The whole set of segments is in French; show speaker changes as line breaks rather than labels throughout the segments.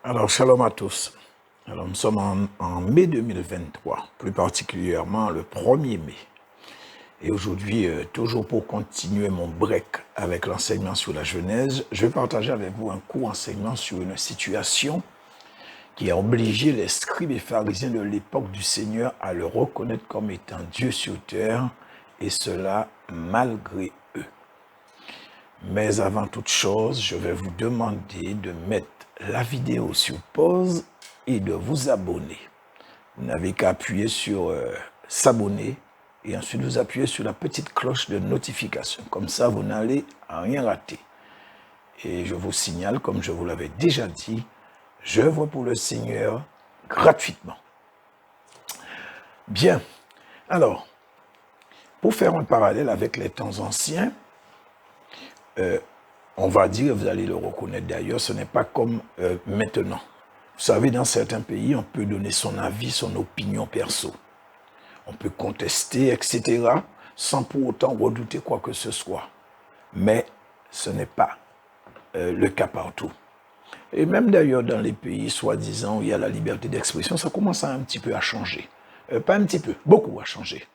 Alors, shalom à tous. Alors, nous sommes en mai 2023, plus particulièrement le 1er mai. Et aujourd'hui, toujours pour continuer mon break avec l'enseignement sur la Genèse, je vais partager avec vous un court enseignement sur une situation qui a obligé les scribes et pharisiens de l'époque du Seigneur à le reconnaître comme étant Dieu sur terre, et cela malgré eux. Mais avant toute chose, je vais vous demander de mettre la vidéo sur pause et de vous abonner. Vous n'avez qu'à appuyer sur s'abonner et ensuite vous appuyez sur la petite cloche de notification. Comme ça, vous n'allez rien rater. Et je vous signale, comme je vous l'avais déjà dit, j'œuvre pour le Seigneur gratuitement. Bien. Alors, pour faire un parallèle avec les temps anciens, on va dire, vous allez le reconnaître d'ailleurs, ce n'est pas comme maintenant. Vous savez, dans certains pays, on peut donner son avis, son opinion perso. On peut contester, etc., sans pour autant redouter quoi que ce soit. Mais ce n'est pas le cas partout. Et même d'ailleurs dans les pays, soi-disant, où il y a la liberté d'expression, ça commence un petit peu à changer. Pas un petit peu, beaucoup à changer.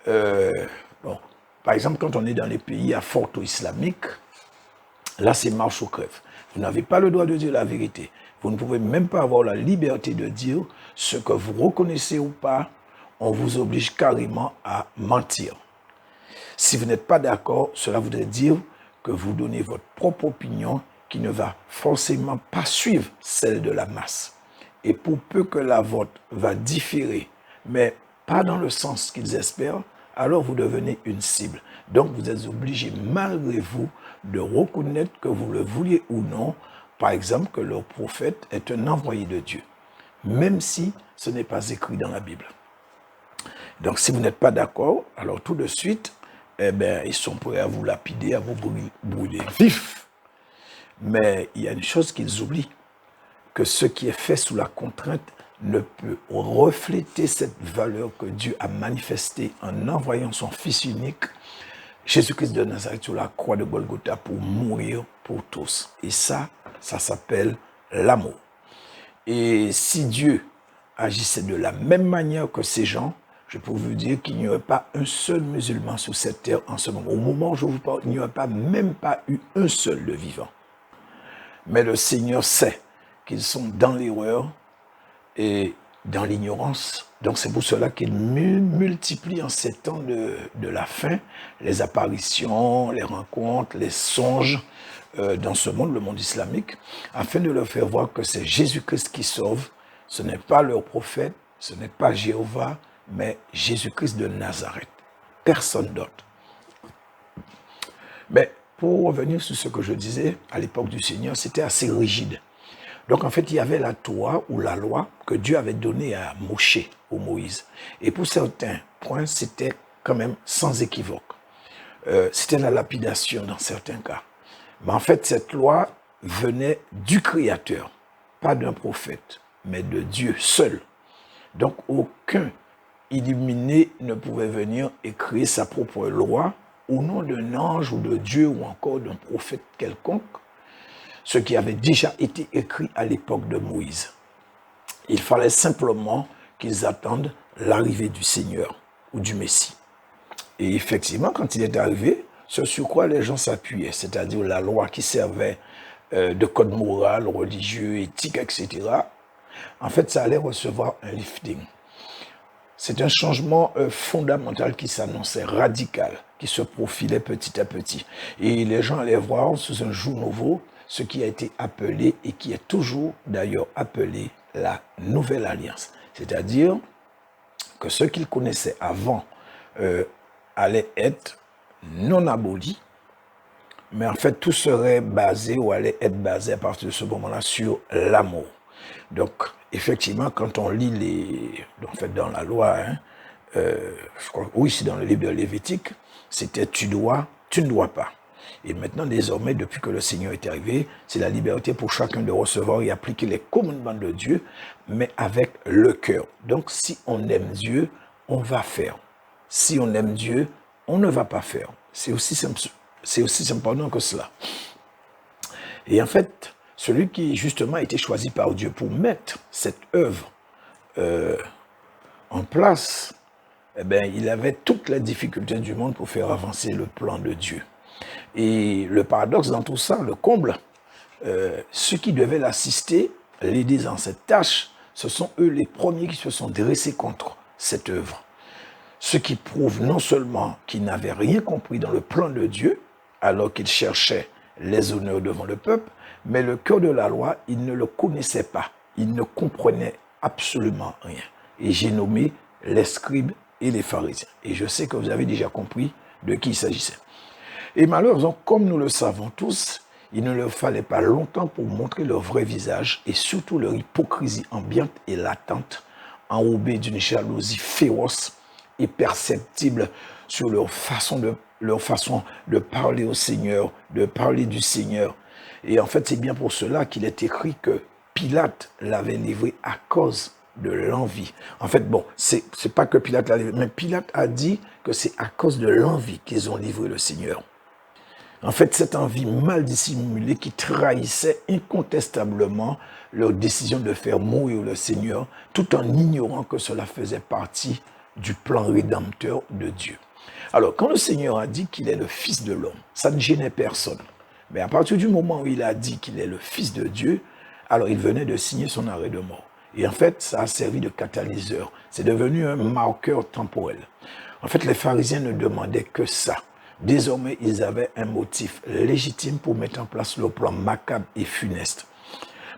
Bon, par exemple, quand on est dans les pays à fort taux islamique, là, c'est marche ou crève. Vous n'avez pas le droit de dire la vérité. Vous ne pouvez même pas avoir la liberté de dire ce que vous reconnaissez ou pas. On vous oblige carrément à mentir. Si vous n'êtes pas d'accord, cela voudrait dire que vous donnez votre propre opinion qui ne va forcément pas suivre celle de la masse. Et pour peu que la vôtre va différer, mais pas dans le sens qu'ils espèrent, alors vous devenez une cible. Donc vous êtes obligé, malgré vous, de reconnaître que vous le vouliez ou non, par exemple, que leur prophète est un envoyé de Dieu, même si ce n'est pas écrit dans la Bible. Donc si vous n'êtes pas d'accord, alors tout de suite, ils sont prêts à vous lapider, à vous brûler vif. Mais il y a une chose qu'ils oublient, que ce qui est fait sous la contrainte ne peut refléter cette valeur que Dieu a manifestée en envoyant son Fils unique, Jésus-Christ de Nazareth, sur la croix de Golgotha pour mourir pour tous. Et ça s'appelle l'amour. Et si Dieu agissait de la même manière que ces gens, je peux vous dire qu'il n'y aurait pas un seul musulman sur cette terre en ce moment. Au moment où je vous parle, il n'y aurait même pas eu un seul de vivant. Mais le Seigneur sait qu'ils sont dans l'erreur et dans l'ignorance. Donc c'est pour cela qu'il multiplie en ces temps de la fin les apparitions, les rencontres, les songes dans ce monde, le monde islamique, afin de leur faire voir que c'est Jésus-Christ qui sauve. Ce n'est pas leur prophète, ce n'est pas Jéhovah, mais Jésus-Christ de Nazareth. Personne d'autre. Mais pour revenir sur ce que je disais, à l'époque du Seigneur, c'était assez rigide. Donc en fait, il y avait la Torah ou la loi que Dieu avait donnée à Moshe ou Moïse. Et pour certains points, c'était quand même sans équivoque. C'était la lapidation dans certains cas. Mais en fait, cette loi venait du Créateur, pas d'un prophète, mais de Dieu seul. Donc aucun illuminé ne pouvait venir et créer sa propre loi au nom d'un ange ou de Dieu ou encore d'un prophète quelconque, ce qui avait déjà été écrit à l'époque de Moïse. Il fallait simplement qu'ils attendent l'arrivée du Seigneur ou du Messie. Et effectivement, quand il est arrivé, ce sur quoi les gens s'appuyaient, c'est-à-dire la loi qui servait de code moral, religieux, éthique, etc., en fait, ça allait recevoir un lifting. C'est un changement fondamental qui s'annonçait, radical, qui se profilait petit à petit. Et les gens allaient voir sous un jour nouveau ce qui a été appelé et qui est toujours d'ailleurs appelé la Nouvelle Alliance. C'est-à-dire que ce qu'ils connaissaient avant allait être non aboli, mais en fait tout serait basé ou allait être basé à partir de ce moment-là sur l'amour. Donc effectivement, quand on lit dans la loi, je crois, oui, c'est dans le livre de Lévitique, c'était tu ne dois pas. Et maintenant, désormais, depuis que le Seigneur est arrivé, c'est la liberté pour chacun de recevoir et appliquer les commandements de Dieu, mais avec le cœur. Donc, si on aime Dieu, on va faire. Si on aime Dieu, on ne va pas faire. C'est aussi simple que cela. Et en fait, celui qui justement a été choisi par Dieu pour mettre cette œuvre en place, eh bien, il avait toutes les difficultés du monde pour faire avancer le plan de Dieu. Et le paradoxe dans tout ça, le comble, ceux qui devaient l'assister, l'aider dans cette tâche, ce sont eux les premiers qui se sont dressés contre cette œuvre. Ce qui prouve non seulement qu'ils n'avaient rien compris dans le plan de Dieu, alors qu'ils cherchaient les honneurs devant le peuple, mais le cœur de la loi, ils ne le connaissaient pas. Ils ne comprenaient absolument rien. Et j'ai nommé les scribes et les pharisiens. Et je sais que vous avez déjà compris de qui il s'agissait. Et malheureusement, comme nous le savons tous, il ne leur fallait pas longtemps pour montrer leur vrai visage et surtout leur hypocrisie ambiante et latente, enrobée d'une jalousie féroce et perceptible sur leur façon de parler au Seigneur, de parler du Seigneur. Et en fait, c'est bien pour cela qu'il est écrit que Pilate l'avait livré à cause de l'envie. En fait, bon, c'est pas que Pilate l'a livré, mais Pilate a dit que c'est à cause de l'envie qu'ils ont livré le Seigneur. En fait, cette envie mal dissimulée qui trahissait incontestablement leur décision de faire mourir le Seigneur, tout en ignorant que cela faisait partie du plan rédempteur de Dieu. Alors, quand le Seigneur a dit qu'il est le Fils de l'homme, ça ne gênait personne. Mais à partir du moment où il a dit qu'il est le Fils de Dieu, alors il venait de signer son arrêt de mort. Et en fait, ça a servi de catalyseur. C'est devenu un marqueur temporel. En fait, les pharisiens ne demandaient que ça. Désormais, ils avaient un motif légitime pour mettre en place leur plan macabre et funeste.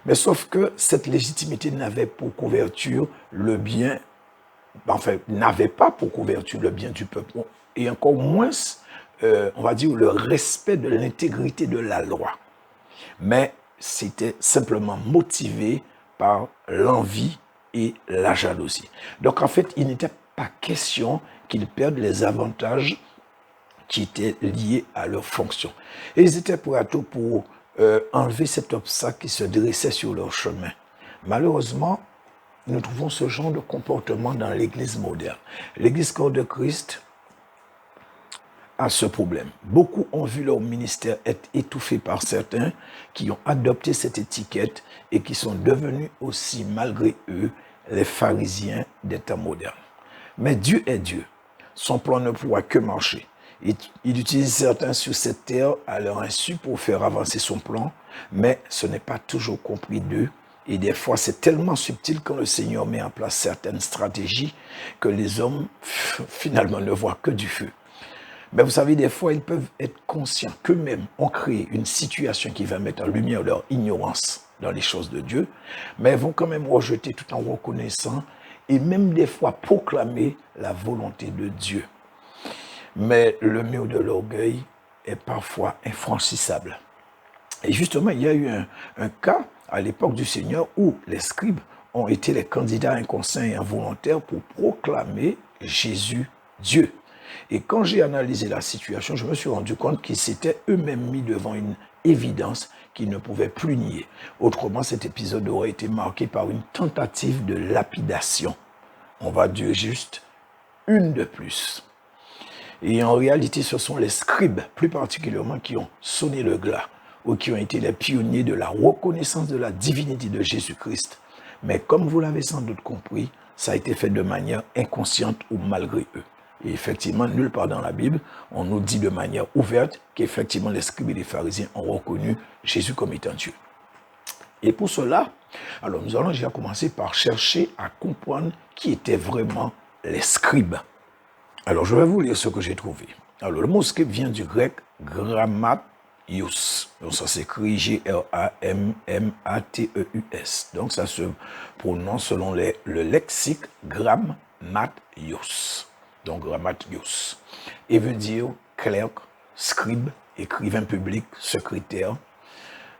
Mais sauf que cette légitimité n'avait pour couverture le bien, enfin, n'avait pas pour couverture le bien du peuple. Et encore moins, on va dire, le respect de l'intégrité de la loi. Mais c'était simplement motivé par l'envie et la jalousie. Donc en fait, il n'était pas question qu'ils perdent les avantages qui étaient liés à leur fonction. Et ils étaient prêts à tout pour enlever cet obstacle qui se dressait sur leur chemin. Malheureusement, nous trouvons ce genre de comportement dans l'Église moderne. L'Église corps de Christ a ce problème. Beaucoup ont vu leur ministère être étouffé par certains qui ont adopté cette étiquette et qui sont devenus aussi, malgré eux, les pharisiens des temps modernes. Mais Dieu est Dieu. Son plan ne pourra que marcher. Il utilise certains sur cette terre à leur insu pour faire avancer son plan, mais ce n'est pas toujours compris d'eux. Et des fois, c'est tellement subtil quand le Seigneur met en place certaines stratégies que les hommes, finalement, ne voient que du feu. Mais vous savez, des fois, ils peuvent être conscients qu'eux-mêmes ont créé une situation qui va mettre en lumière leur ignorance dans les choses de Dieu, mais ils vont quand même rejeter tout en reconnaissant et même des fois proclamer la volonté de Dieu. Mais le mur de l'orgueil est parfois infranchissable. Et justement, il y a eu un cas à l'époque du Seigneur où les scribes ont été les candidats inconscients et involontaires pour proclamer Jésus Dieu. Et quand j'ai analysé la situation, je me suis rendu compte qu'ils s'étaient eux-mêmes mis devant une évidence qu'ils ne pouvaient plus nier. Autrement, cet épisode aurait été marqué par une tentative de lapidation. On va dire juste une de plus. Et en réalité, ce sont les scribes, plus particulièrement, qui ont sonné le glas ou qui ont été les pionniers de la reconnaissance de la divinité de Jésus-Christ. Mais comme vous l'avez sans doute compris, ça a été fait de manière inconsciente ou malgré eux. Et effectivement, nulle part dans la Bible, on nous dit de manière ouverte qu'effectivement les scribes et les pharisiens ont reconnu Jésus comme étant Dieu. Et pour cela, alors nous allons déjà commencer par chercher à comprendre qui étaient vraiment les scribes. Alors je vais vous lire ce que j'ai trouvé. Alors le mot scribe vient du grec grammateus. Donc ça s'écrit G-R-A-M-M-A-T-E-U-S. Donc ça se prononce selon le lexique grammateus. Donc grammateus. Et veut dire clerc, scribe, écrivain public, secrétaire,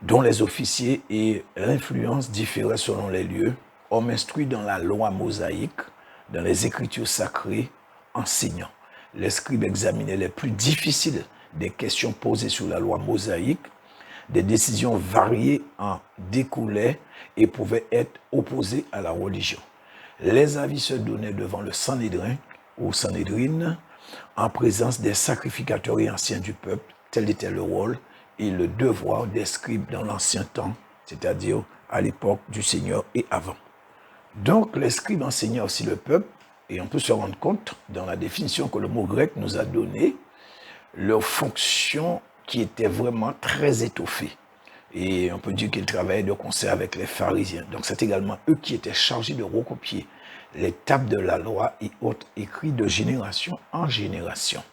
dont les officiers et l'influence différaient selon les lieux, homme instruit dans la loi mosaïque, dans les écritures sacrées, enseignant. Les scribes examinaient les plus difficiles des questions posées sur la loi mosaïque, des décisions variées en découlaient et pouvaient être opposées à la religion. Les avis se donnaient devant le Sanhédrin ou Sanhédrine, en présence des sacrificateurs et anciens du peuple. Tel était le rôle et le devoir des scribes dans l'ancien temps, c'est-à-dire à l'époque du Seigneur et avant. Donc, les scribes enseignaient aussi le peuple, et on peut se rendre compte, dans la définition que le mot grec nous a donnée, leur fonction qui était vraiment très étoffée. Et on peut dire qu'ils travaillaient de concert avec les pharisiens. Donc, c'est également eux qui étaient chargés de recopier les tables de la loi et autres écrits de génération en génération.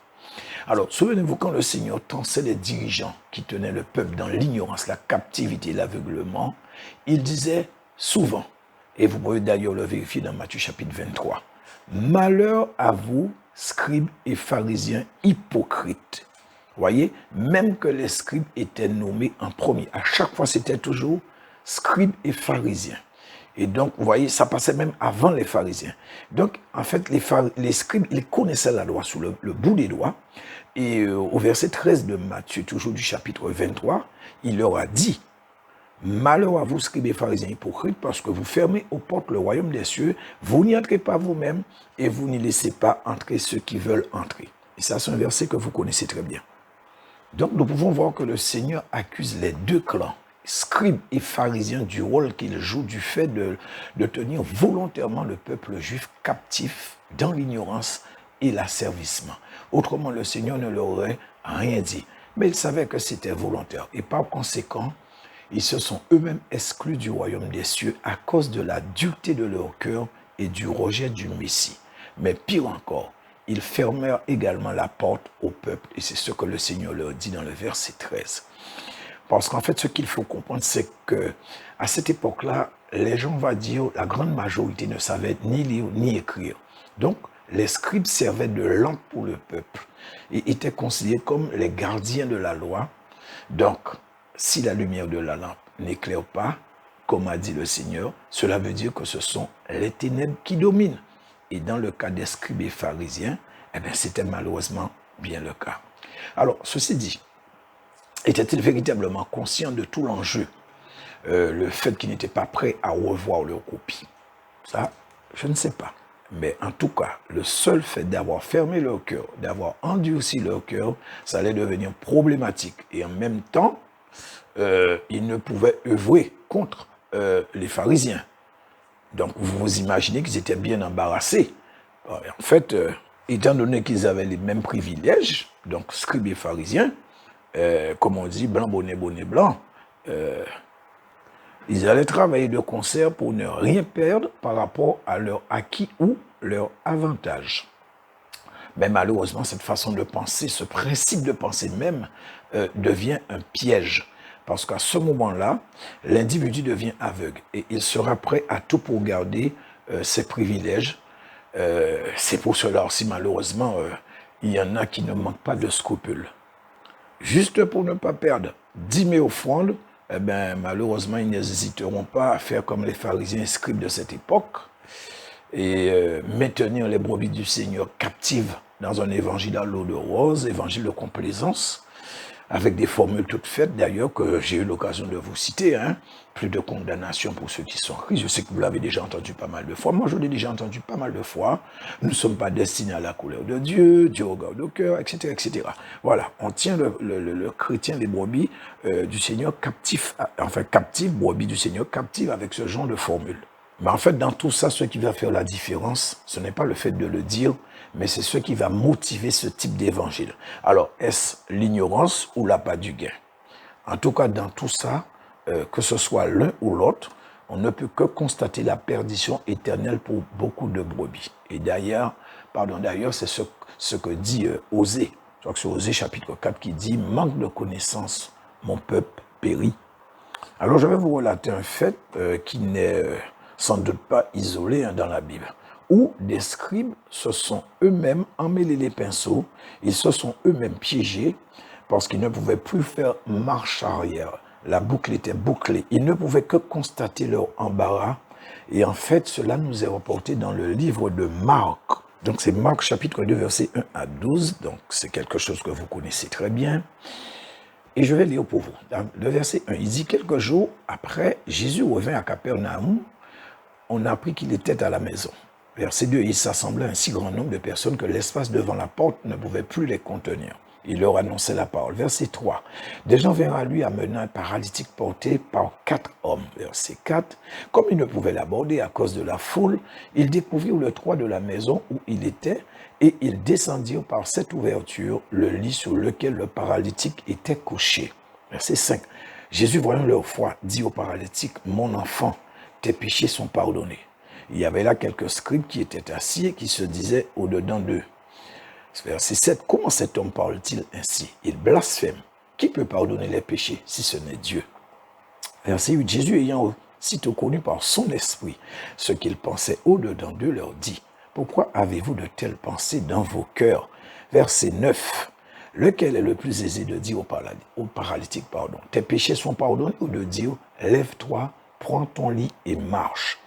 Alors, souvenez-vous, quand le Seigneur tensait les dirigeants qui tenaient le peuple dans l'ignorance, la captivité et l'aveuglement, il disait souvent, et vous pouvez d'ailleurs le vérifier dans Matthieu chapitre 23, « Malheur à vous, scribes et pharisiens hypocrites ». Voyez, même que les scribes étaient nommés en premier. À chaque fois, c'était toujours scribes et pharisiens. Et donc, vous voyez, ça passait même avant les pharisiens. Donc, en fait, les scribes, ils connaissaient la loi sous le bout des doigts. Et au verset 13 de Matthieu, toujours du chapitre 23, il leur a dit, « Malheur à vous, scribes et pharisiens hypocrites, parce que vous fermez aux portes le royaume des cieux, vous n'y entrez pas vous-même, et vous n'y laissez pas entrer ceux qui veulent entrer. » Et ça, c'est un verset que vous connaissez très bien. Donc, nous pouvons voir que le Seigneur accuse les deux clans, scribes et pharisiens, du rôle qu'ils jouent, du fait de tenir volontairement le peuple juif captif dans l'ignorance et l'asservissement. Autrement, le Seigneur ne leur aurait rien dit. Mais ils savaient que c'était volontaire. Et par conséquent, ils se sont eux-mêmes exclus du royaume des cieux à cause de la dureté de leur cœur et du rejet du Messie. Mais pire encore, ils fermèrent également la porte au peuple. Et c'est ce que le Seigneur leur dit dans le verset 13. Parce qu'en fait, ce qu'il faut comprendre, c'est qu'à cette époque-là, les gens, on va dire, la grande majorité ne savaient ni lire ni écrire. Donc, les scribes servaient de lampe pour le peuple et étaient considérés comme les gardiens de la loi. Donc, si la lumière de la lampe n'éclaire pas, comme a dit le Seigneur, cela veut dire que ce sont les ténèbres qui dominent. Et dans le cas des scribes et pharisiens, eh bien, c'était malheureusement bien le cas. Alors, ceci dit, étaient-ils véritablement conscients de tout l'enjeu, le fait qu'ils n'étaient pas prêts à revoir leur copie? Ça, je ne sais pas. Mais en tout cas, le seul fait d'avoir fermé leur cœur, d'avoir endurci leur cœur, ça allait devenir problématique. Et en même temps, ils ne pouvaient œuvrer contre les pharisiens. Donc, vous vous imaginez qu'ils étaient bien embarrassés. En fait, étant donné qu'ils avaient les mêmes privilèges, donc scribes et pharisiens, comme on dit, blanc, bonnet, bonnet, blanc, ils allaient travailler de concert pour ne rien perdre par rapport à leur acquis ou leur avantage. Mais malheureusement, cette façon de penser, ce principe de pensée même, devient un piège. Parce qu'à ce moment-là, l'individu devient aveugle et il sera prêt à tout pour garder ses privilèges. C'est pour cela aussi, malheureusement, il y en a qui ne manquent pas de scrupules. Juste pour ne pas perdre 10 000 offrandes, eh ben, malheureusement, ils n'hésiteront pas à faire comme les pharisiens scribes de cette époque et maintenir les brebis du Seigneur captives dans un évangile à l'eau de rose, évangile de complaisance, avec des formules toutes faites, d'ailleurs, que j'ai eu l'occasion de vous citer, hein. Plus de condamnation pour ceux qui sont en Christ. Je sais que vous l'avez déjà entendu pas mal de fois. Moi, je l'ai déjà entendu pas mal de fois. Nous ne sommes pas destinés à la couleur de Dieu, Dieu regarde au cœur, etc., etc. Voilà, on tient le chrétien, les brebis du Seigneur captifs, enfin captifs, brebis du Seigneur captifs avec ce genre de formule. Mais en fait, dans tout ça, ce qui va faire la différence, ce n'est pas le fait de le dire, mais c'est ce qui va motiver ce type d'évangile. Alors, est-ce l'ignorance ou l'appât du gain? En tout cas, dans tout ça, que ce soit l'un ou l'autre, on ne peut que constater la perdition éternelle pour beaucoup de brebis. Et d'ailleurs, c'est ce que dit Osée. Je crois que c'est Osée chapitre 4 qui dit « Manque de connaissance, mon peuple périt ». Alors, je vais vous relater un fait qui n'est sans doute pas isolé dans la Bible, où des scribes se sont eux-mêmes emmêlés les pinceaux, ils se sont eux-mêmes piégés parce qu'ils ne pouvaient plus faire marche arrière. La boucle était bouclée. Ils ne pouvaient que constater leur embarras. Et en fait, cela nous est reporté dans le livre de Marc. Donc c'est Marc chapitre 2, versets 1 à 12. Donc c'est quelque chose que vous connaissez très bien. Et je vais lire pour vous. Dans le verset 1, il dit « Quelques jours après, Jésus revint à Capernaum. On a appris qu'il était à la maison. » Verset 2, il s'assemblait un si grand nombre de personnes que l'espace devant la porte ne pouvait plus les contenir. Il leur annonçait la parole. Verset 3. Des gens vinrent à lui amenant un paralytique porté par 4 hommes. Verset 4. Comme ils ne pouvaient l'aborder à cause de la foule, ils découvrirent le toit de la maison où il était et ils descendirent par cette ouverture le lit sur lequel le paralytique était couché. Verset 5. Jésus, voyant leur foi, dit au paralytique, « Mon enfant, tes péchés sont pardonnés. » Il y avait là quelques scribes qui étaient assis et qui se disaient au-dedans d'eux. Verset 7. Comment cet homme parle-t-il ainsi? Il blasphème. Qui peut pardonner les péchés si ce n'est Dieu? Verset 8. Jésus ayant aussitôt connu par son esprit ce qu'il pensait au-dedans d'eux, leur dit, pourquoi avez-vous de telles pensées dans vos cœurs? Verset 9. Lequel est le plus aisé de dire au paralytique, pardon, tes péchés sont pardonnés, ou de dire, lève-toi, prends ton lit et marche?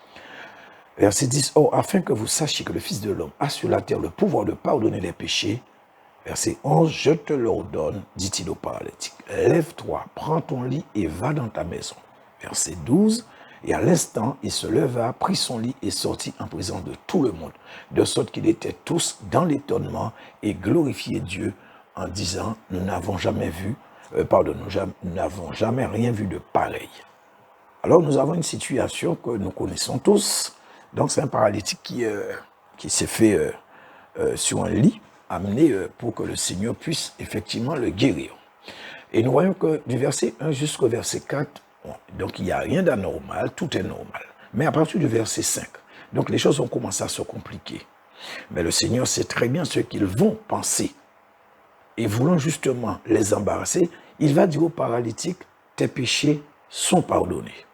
Verset 10. Or, afin que vous sachiez que le Fils de l'homme a sur la terre le pouvoir de pardonner les péchés. Verset 11. Je te l'ordonne, dit-il au paralytique, lève-toi, prends ton lit et va dans ta maison. Verset 12. Et à l'instant, il se leva, prit son lit et sortit en présence de tout le monde, de sorte qu'ils étaient tous dans l'étonnement et glorifiaient Dieu en disant, nous n'avons jamais rien vu de pareil. Alors nous avons une situation que nous connaissons tous. Donc c'est un paralytique qui s'est fait sur un lit, amené pour que le Seigneur puisse effectivement le guérir. Et nous voyons que du verset 1 jusqu'au verset 4, donc il n'y a rien d'anormal, tout est normal. Mais à partir du verset 5, donc les choses ont commencé à se compliquer. Mais le Seigneur sait très bien ce qu'ils vont penser. Et voulant justement les embarrasser, il va dire au paralytique, tes péchés sont pardonnés.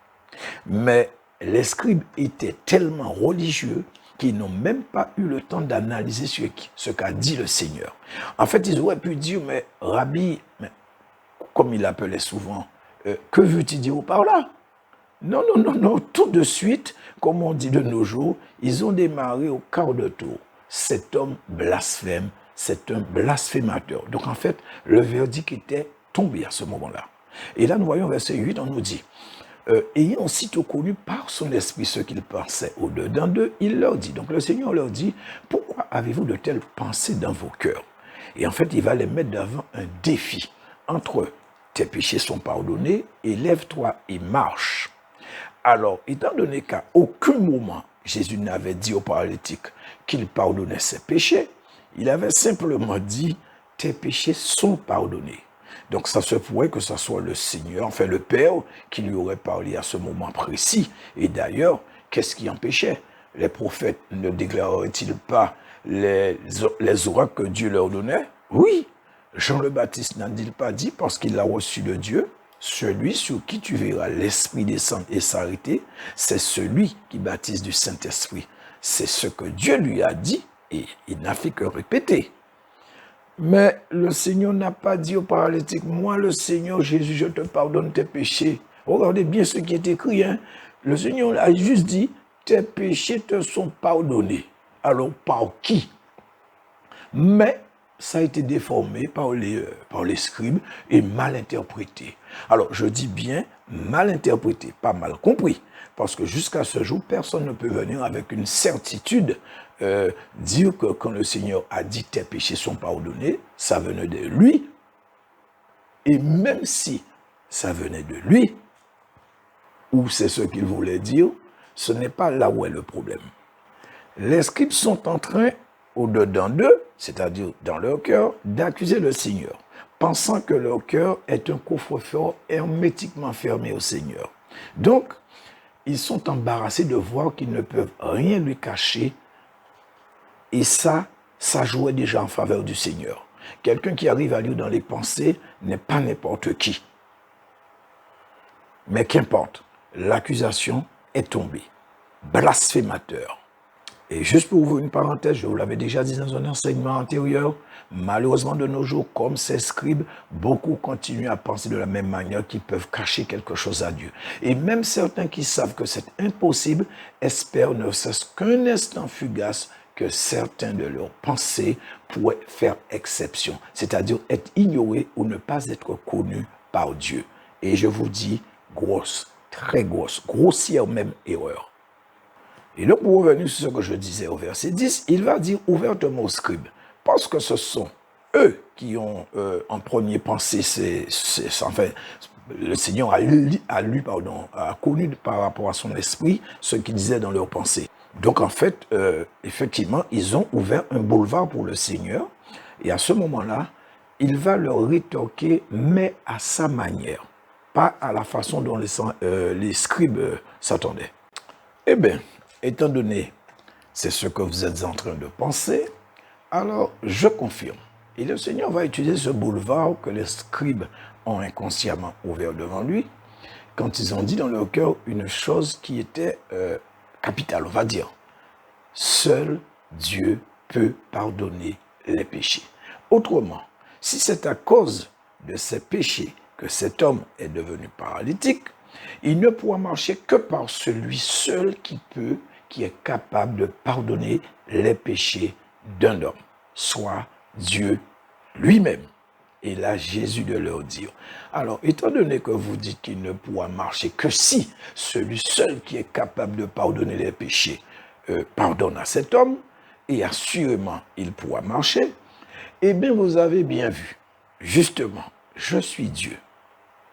Mais les scribes étaient tellement religieux qu'ils n'ont même pas eu le temps d'analyser ce qu'a dit le Seigneur. En fait, ils auraient pu dire, mais Rabbi, comme il l'appelait souvent, que veut-il dire par là? Non, tout de suite, comme on dit de nos jours, ils ont démarré au quart de tour. Cet homme blasphème, c'est un blasphémateur. Donc en fait, le verdict était tombé à ce moment-là. Et là, nous voyons verset 8, on nous dit, ayant aussitôt connu par son esprit ce qu'il pensait au-dedans d'eux, il leur dit, donc le Seigneur leur dit, pourquoi avez-vous de telles pensées dans vos cœurs? Et en fait, il va les mettre devant un défi entre eux. Tes péchés sont pardonnés, et lève-toi et marche. Alors, étant donné qu'à aucun moment, Jésus n'avait dit au paralytique qu'il pardonnait ses péchés, il avait simplement dit, tes péchés sont pardonnés. Donc ça se pourrait que ce soit le Seigneur, enfin le Père, qui lui aurait parlé à ce moment précis. Et d'ailleurs, qu'est-ce qui empêchait? Les prophètes ne déclareraient-ils pas les oracles que Dieu leur donnait? Oui. Jean le Baptiste n'a-t-il pas dit, parce qu'il l'a reçu de Dieu, celui sur qui tu verras l'Esprit descendre et s'arrêter, c'est celui qui baptise du Saint-Esprit. C'est ce que Dieu lui a dit et il n'a fait que répéter. Mais le Seigneur n'a pas dit au paralytique, moi le Seigneur Jésus, je te pardonne tes péchés. Regardez bien ce qui est écrit. Le Seigneur a juste dit, tes péchés te sont pardonnés. Alors par qui? Mais ça a été déformé par les scribes et mal interprété. Alors je dis bien mal interprété, pas mal compris. Parce que jusqu'à ce jour, personne ne peut venir avec une certitude dire que quand le Seigneur a dit tes péchés sont pardonnés, ça venait de lui. Et même si ça venait de lui, ou c'est ce qu'il voulait dire, ce n'est pas là où est le problème. Les scribes sont en train, au-dedans d'eux, c'est-à-dire dans leur cœur, d'accuser le Seigneur, pensant que leur cœur est un coffre-fort hermétiquement fermé au Seigneur. Donc, ils sont embarrassés de voir qu'ils ne peuvent rien lui cacher. Et ça jouait déjà en faveur du Seigneur. Quelqu'un qui arrive à lire dans les pensées n'est pas n'importe qui. Mais qu'importe, l'accusation est tombée. Blasphémateur. Et juste pour ouvrir une parenthèse, je vous l'avais déjà dit dans un enseignement antérieur, malheureusement de nos jours, comme ces scribes, beaucoup continuent à penser de la même manière qu'ils peuvent cacher quelque chose à Dieu. Et même certains qui savent que c'est impossible, espèrent ne serait-ce qu'un instant fugace que certains de leurs pensées pourraient faire exception, c'est-à-dire être ignorés ou ne pas être connus par Dieu. Et je vous dis, grosse, très grosse, grossière même erreur. Et donc, pour revenir sur ce que je disais au verset 10, il va dire ouvertement aux scribes, parce que ce sont eux qui ont en premier pensé, enfin, le Seigneur a connu par rapport à son esprit ce qu'ils disaient dans leurs pensées. Donc en fait, effectivement, ils ont ouvert un boulevard pour le Seigneur, et à ce moment-là, il va leur rétorquer, mais à sa manière, pas à la façon dont les scribes s'attendaient. Eh bien, étant donné, c'est ce que vous êtes en train de penser, alors je confirme. Et le Seigneur va utiliser ce boulevard que les scribes ont inconsciemment ouvert devant lui, quand ils ont dit dans leur cœur une chose qui était capitale, on va dire. Seul Dieu peut pardonner les péchés. Autrement, si c'est à cause de ces péchés que cet homme est devenu paralytique, il ne pourra marcher que par celui seul qui est capable de pardonner les péchés d'un homme, soit Dieu lui-même. Et là, Jésus de leur dire, alors, étant donné que vous dites qu'il ne pourra marcher que si celui seul qui est capable de pardonner les péchés pardonne à cet homme, et assurément il pourra marcher, eh bien vous avez bien vu, justement, je suis Dieu.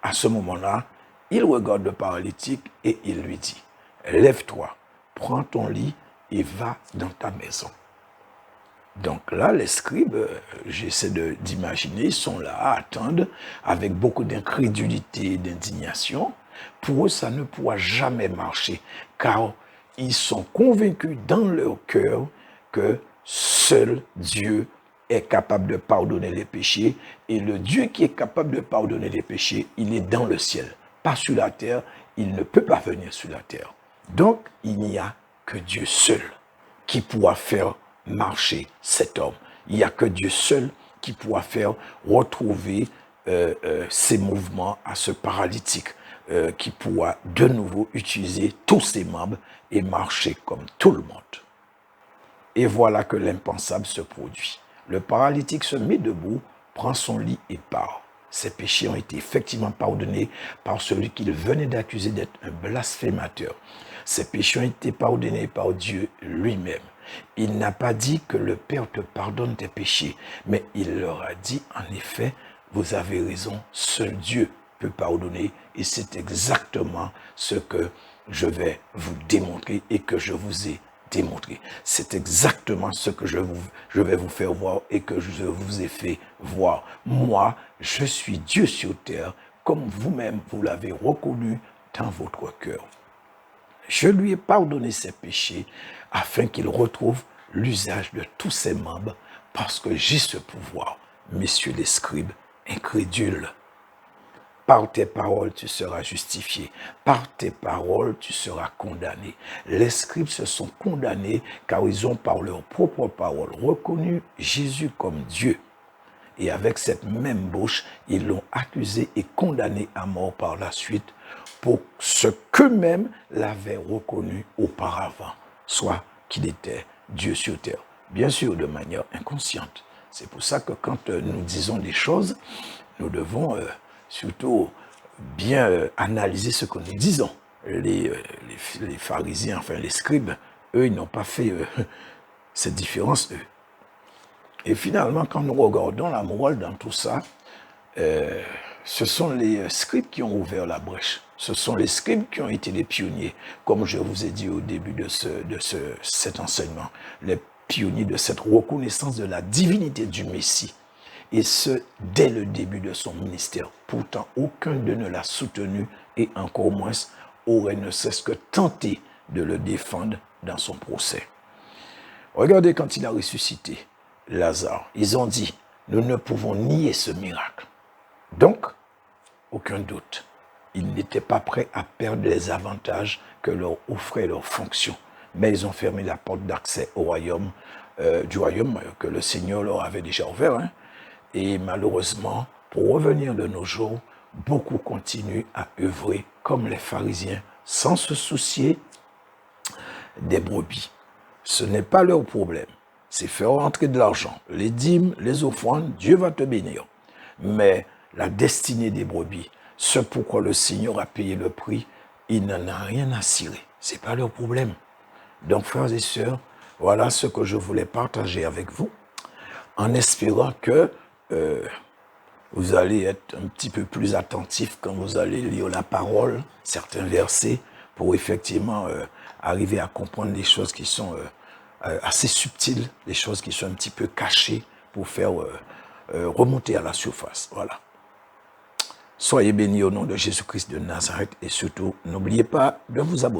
À ce moment-là, il regarde le paralytique et il lui dit, lève-toi, prends ton lit et va dans ta maison. Donc là, les scribes, j'essaie d'imaginer, ils sont là à attendre avec beaucoup d'incrédulité et d'indignation. Pour eux, ça ne pourra jamais marcher, car ils sont convaincus dans leur cœur que seul Dieu est capable de pardonner les péchés, et le Dieu qui est capable de pardonner les péchés, il est dans le ciel, pas sur la terre, il ne peut pas venir sur la terre. Donc, il n'y a que Dieu seul qui pourra faire marcher cet homme. Il n'y a que Dieu seul qui pourra faire retrouver ses mouvements à ce paralytique, qui pourra de nouveau utiliser tous ses membres et marcher comme tout le monde. Et voilà que l'impensable se produit. Le paralytique se met debout, prend son lit et part. Ses péchés ont été effectivement pardonnés par celui qu'il venait d'accuser d'être un blasphémateur. Ses péchés ont été pardonnés par Dieu lui-même. Il n'a pas dit que le Père te pardonne tes péchés, mais il leur a dit, en effet, vous avez raison, seul Dieu peut pardonner, et c'est exactement ce que je vais vous démontrer et que je vous ai démontré. C'est exactement ce que je vais vous faire voir et que je vous ai fait voir. Moi, je suis Dieu sur terre, comme vous-même vous l'avez reconnu dans votre cœur. Je lui ai pardonné ses péchés afin qu'il retrouve l'usage de tous ses membres, parce que j'ai ce pouvoir. Messieurs les scribes incrédules, par tes paroles, tu seras justifié. Par tes paroles, tu seras condamné. Les scribes se sont condamnés car ils ont, par leurs propres paroles, reconnu Jésus comme Dieu. Et avec cette même bouche, ils l'ont accusé et condamné à mort par la suite pour ce qu'eux-mêmes l'avaient reconnu auparavant, soit qu'il était Dieu sur terre. Bien sûr, de manière inconsciente. C'est pour ça que quand nous disons des choses, nous devons surtout bien analyser ce que nous disons. Les pharisiens, enfin les scribes, eux, ils n'ont pas fait cette différence, eux. Et finalement, quand nous regardons la morale dans tout ça, ce sont les scribes qui ont ouvert la brèche. Ce sont les scribes qui ont été les pionniers, comme je vous ai dit au début de cet enseignement, les pionniers de cette reconnaissance de la divinité du Messie. Et ce, dès le début de son ministère. Pourtant, aucun d'eux ne l'a soutenu et encore moins aurait ne cesse que tenté de le défendre dans son procès. Regardez quand il a ressuscité Lazare. Ils ont dit, nous ne pouvons nier ce miracle. Donc, aucun doute, ils n'étaient pas prêts à perdre les avantages que leur offrait leur fonction. Mais ils ont fermé la porte d'accès au royaume, du royaume que le Seigneur leur avait déjà ouvert. Et malheureusement, pour revenir de nos jours, beaucoup continuent à œuvrer comme les pharisiens, sans se soucier des brebis. Ce n'est pas leur problème. C'est faire rentrer de l'argent, les dîmes, les offrandes, Dieu va te bénir. Mais la destinée des brebis, ce pourquoi le Seigneur a payé le prix, il n'en a rien à cirer. Ce n'est pas leur problème. Donc, frères et sœurs, voilà ce que je voulais partager avec vous, en espérant que vous allez être un petit peu plus attentif quand vous allez lire la parole, certains versets, pour effectivement arriver à comprendre les choses qui sont assez subtiles, les choses qui sont un petit peu cachées pour faire remonter à la surface. Voilà. Soyez bénis au nom de Jésus-Christ de Nazareth et surtout, n'oubliez pas de vous abonner.